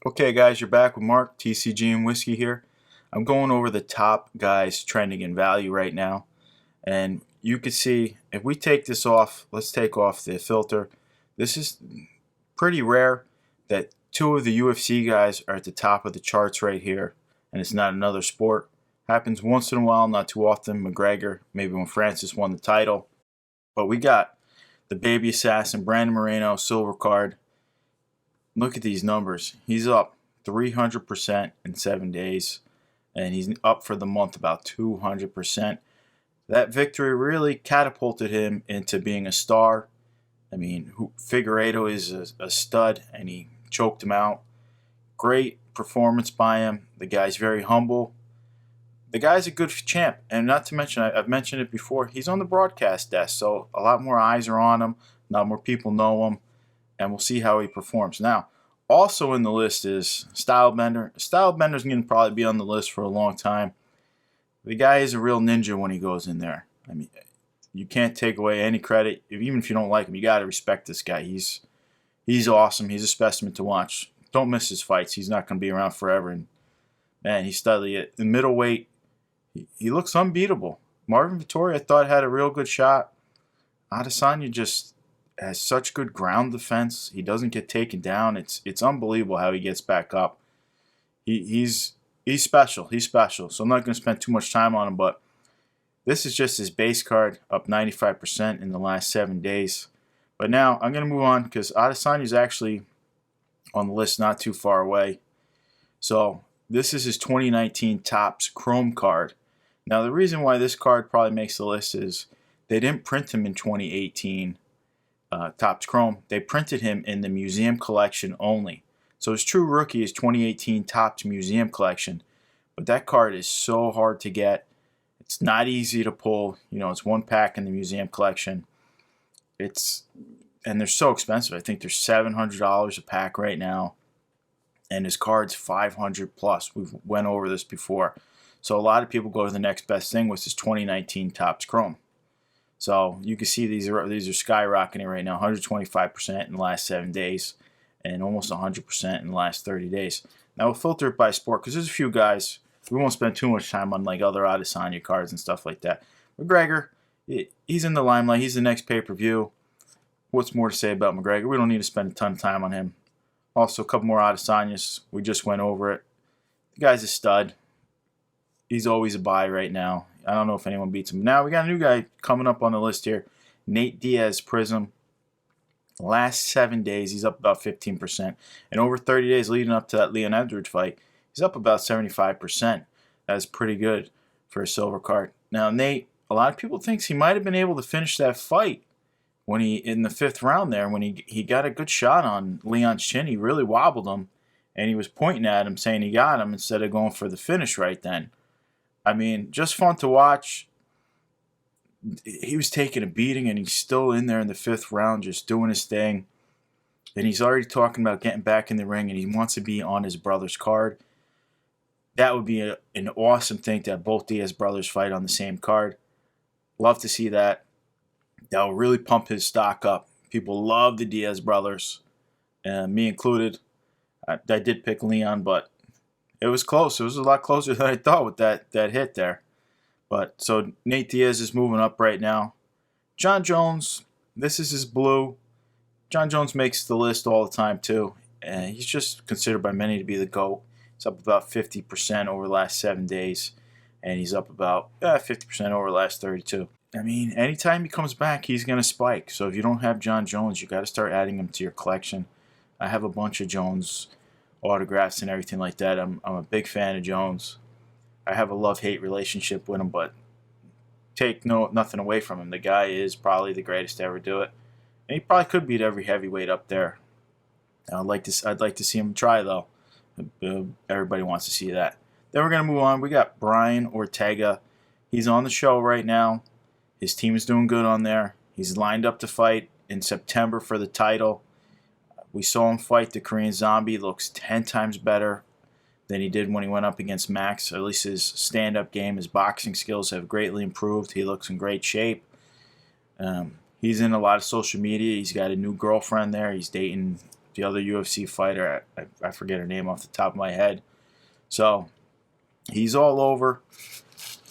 Okay, guys, you're back with Mark, TCG&Whiskey here. I'm going over the top guys trending in value right now. And you can see, if we take this off, let's take off the filter. This is pretty rare that two of the UFC guys are at the top of the charts right here. And it's not another sport. Happens once in a while, not too often. McGregor, maybe when Francis won the title. But we got the baby assassin, Brandon Moreno, silver card. Look at these numbers. He's up 300% in 7 days, and he's up for the month about 200%. That victory really catapulted him into being a star. I mean, Figueiredo is a stud, and he choked him out. Great performance by him. The guy's very humble. The guy's a good champ, and not to mention, I've mentioned it before, he's on the broadcast desk, so a lot more eyes are on him. A lot more people know him, and we'll see how he performs. Now, also in the list is Stylebender. Stylebender's going to probably be on the list for a long time. The guy is a real ninja when he goes in there. I mean, you can't take away any credit. Even if you don't like him, you got to respect this guy. He's awesome. He's a specimen to watch. Don't miss his fights. He's not going to be around forever. And man, he's studly. In middleweight, he looks unbeatable. Marvin Vettori, I thought, had a real good shot. Addison just has such good ground defense. He doesn't get taken down. It's unbelievable how he gets back up. He's special. He's special. So I'm not going to spend too much time on him, but this is just his base card, up 95% in the last 7 days. But now I'm going to move on because Adesanya is actually on the list not too far away. So this is his 2019 Topps Chrome card. Now the reason why this card probably makes the list is they didn't print him in 2018 Topps Chrome. They printed him in the museum collection only. So his true rookie is 2018 Topps Museum Collection. But that card is so hard to get. It's not easy to pull. You know, it's one pack in the museum collection. And they're so expensive. I think they're $700 a pack right now. And his card's $500 plus. We've went over this before. So a lot of people go to the next best thing, which is 2019 Topps Chrome. So you can see these are skyrocketing right now, 125% in the last 7 days, and almost 100% in the last 30 days. Now we'll filter it by sport because there's a few guys. We won't spend too much time on like other Adesanya cards and stuff like that. McGregor, he's in the limelight. He's the next pay-per-view. What's more to say about McGregor? We don't need to spend a ton of time on him. Also, a couple more Adesanyas. We just went over it. The guy's a stud. He's always a buy right now. I don't know if anyone beats him. Now we got a new guy coming up on the list here. Nate Diaz, Prism. Last 7 days, he's up about 15%. And over 30 days leading up to that Leon Edwards fight, he's up about 75%. That's pretty good for a silver card. Now, Nate, a lot of people think he might have been able to finish that fight when in the 5th round there, when he got a good shot on Leon's chin. He really wobbled him, and he was pointing at him saying he got him instead of going for the finish right then. I mean, just fun to watch. He was taking a beating, and he's still in there in the 5th round just doing his thing. And he's already talking about getting back in the ring, and he wants to be on his brother's card. That would be an awesome thing to have both Diaz brothers fight on the same card. Love to see that. That will really pump his stock up. People love the Diaz brothers, me included. I did pick Leon, but it was close. It was a lot closer than I thought with that hit there. But so Nate Diaz is moving up right now. Jon Jones, this is his blue. Jon Jones makes the list all the time too. And he's just considered by many to be the GOAT. He's up about 50% over the last 7 days. And he's up about 50% over the last 32. I mean, anytime he comes back, he's going to spike. So if you don't have Jon Jones, you got to start adding him to your collection. I have a bunch of Jones autographs and everything like that. I'm a big fan of Jones. I have a love-hate relationship with him, but take nothing away from him. The guy is probably the greatest to ever do it. And he probably could beat every heavyweight up there. I'd like to see him try, though. Everybody wants to see that. Then we're going to move on. We got Brian Ortega. He's on the show right now. His team is doing good on there. He's lined up to fight in September for the title. We saw him fight the Korean Zombie. Looks 10 times better than he did when he went up against Max. At least his stand-up game, his boxing skills have greatly improved. He looks in great shape. He's in a lot of social media. He's got a new girlfriend there. He's dating the other UFC fighter. I forget her name off the top of my head. So he's all over.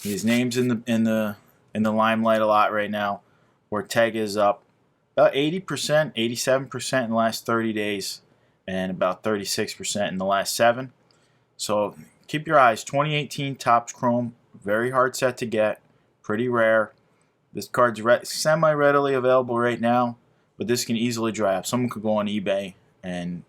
His name's in the limelight a lot right now. Ortega is up about 80%, 87% in the last 30 days, and about 36% in the last 7. So keep your eyes. 2018 Topps Chrome, very hard set to get, pretty rare. This card's semi-readily available right now, but this can easily dry up. Someone could go on eBay and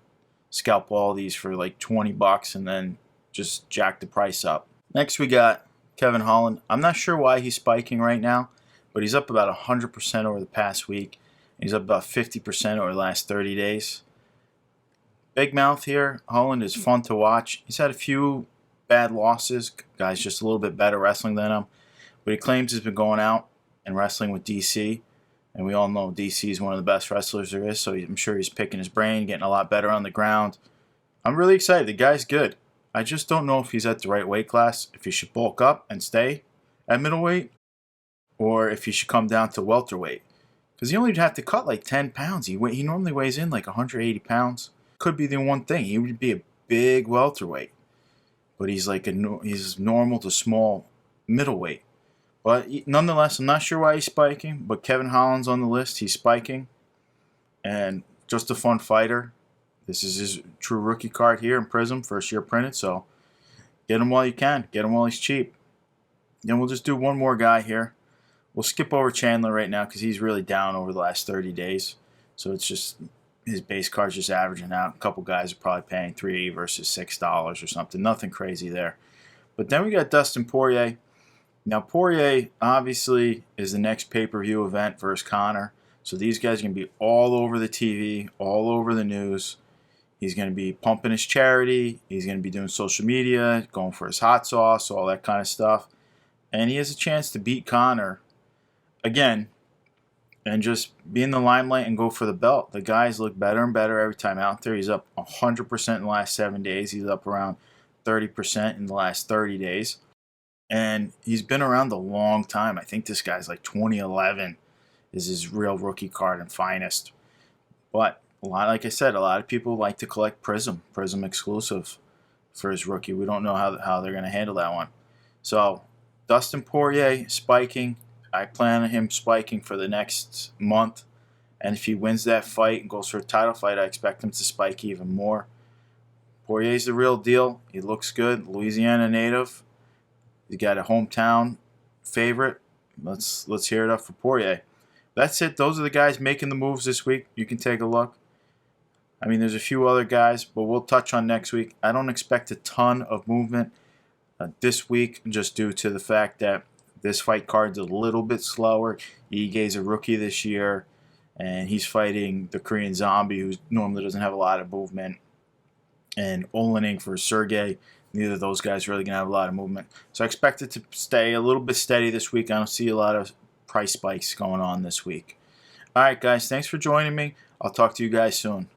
scalp all these for like 20 bucks and then just jack the price up. Next we got Kevin Holland. I'm not sure why he's spiking right now, but he's up about 100% over the past week. He's up about 50% over the last 30 days. Big mouth here. Holland is fun to watch. He's had a few bad losses. Guy's just a little bit better wrestling than him. But he claims he's been going out and wrestling with DC. And we all know DC is one of the best wrestlers there is. So I'm sure he's picking his brain, getting a lot better on the ground. I'm really excited. The guy's good. I just don't know if he's at the right weight class. If he should bulk up and stay at middleweight. Or if he should come down to welterweight. Because he only have to cut like 10 pounds. He normally weighs in like 180 pounds. Could be the one thing. He would be a big welterweight. But he's like he's normal to small middleweight. But nonetheless, I'm not sure why he's spiking. But Kevin Holland's on the list. He's spiking. And just a fun fighter. This is his true rookie card here in Prism. First year printed. So get him while you can. Get him while he's cheap. Then we'll just do one more guy here. We'll skip over Chandler right now because he's really down over the last 30 days. So it's just his base card's just averaging out. A couple guys are probably paying $3 versus $6 or something. Nothing crazy there. But then we got Dustin Poirier. Now Poirier obviously is the next pay-per-view event versus Conor. So these guys are going to be all over the TV, all over the news. He's going to be pumping his charity. He's going to be doing social media, going for his hot sauce, all that kind of stuff. And he has a chance to beat Conor again and just be in the limelight and go for the belt. The guys look better and better every time out there. He's up 100% in the last 7 days. He's up around 30% in the last 30 days. And he's been around a long time. I think this guy's like 2011 is his real rookie card and finest. But like I said, a lot of people like to collect Prism exclusive for his rookie. We don't know how they're going to handle that one. So Dustin Poirier spiking. I plan on him spiking for the next month. And if he wins that fight and goes for a title fight, I expect him to spike even more. Poirier's the real deal. He looks good. Louisiana native. He's got a hometown favorite. Let's hear it up for Poirier. That's it. Those are the guys making the moves this week. You can take a look. I mean, there's a few other guys, but we'll touch on next week. I don't expect a ton of movement this week just due to the fact that this fight card's a little bit slower. Ige's a rookie this year, and he's fighting the Korean Zombie, who normally doesn't have a lot of movement. And Olenek for Sergey. Neither of those guys are really going to have a lot of movement. So I expect it to stay a little bit steady this week. I don't see a lot of price spikes going on this week. All right, guys. Thanks for joining me. I'll talk to you guys soon.